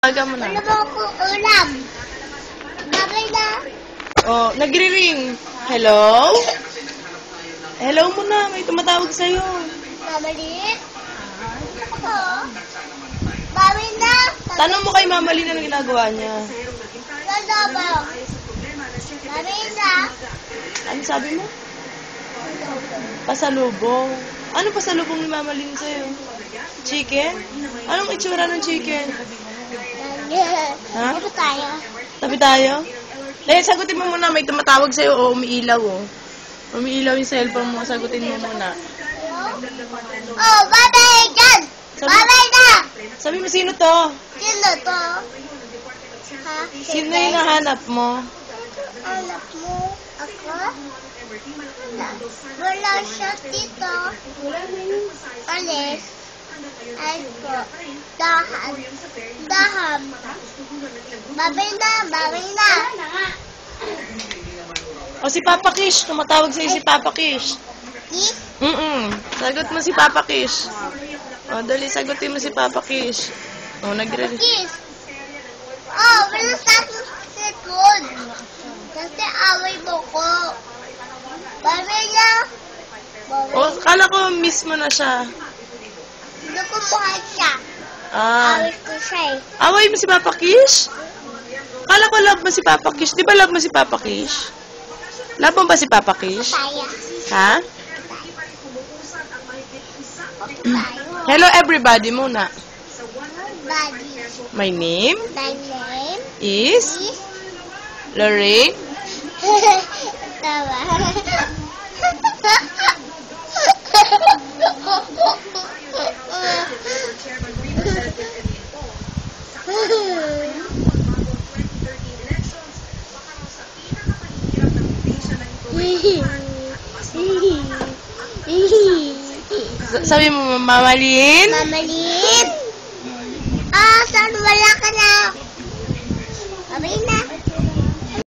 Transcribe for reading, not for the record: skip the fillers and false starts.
Taga mo na. Wala mo akong ulam. Babay na. Oh, nagre-ring. Hello? Hello mo na, may tumatawag sa'yo. Mamalit? Ako? Babay na. Tanong mo kay Mama Lynn ano ginagawa niya. Wala ba? Babay na. Ano sabi mo? Pasalubong. Ano pasalubong ni Mama Lynn sa'yo? Chicken? Anong itsura ng chicken? Ha? Dito tayo. Tabi tayo? Dahil sagutin mo muna, may tumatawag sa'yo o umiilaw oh. Umiilaw yung cellphone mo, sagutin mo muna. Oh, babay dyan. Babay na. Sabi mo, sino to? Sino to? Ha? Sino yung nahanap mo? Anak mo? Ako? Wala siya dito. Alis. Ay po. Dahan. Dahan. Babay na. Babay na. O si Papa Kish, tumatawag sa'yo si Papa Kish. Kiss? Sagot mo si Papa Kish. O, dali, sagutin mo si Papa Kish. O, Kiss. Oh, wala sa akin sikod. Kasi away mo ko. Babay na. O, kala ko miss mo na siya. Hindi ko buhay siya. Ah, Away ko siya eh. away mo si Papa Kish? Kala ko love mo si Papa Kish. Di ba love mo si Papa Kish? Love mo ba si Papa Kish? Kaya. Ha? Tayo. Hello everybody muna. Buddy. My name My name is is... Lorraine. Tawa. Sabi mo, Mama Lynn? Mama Lynn?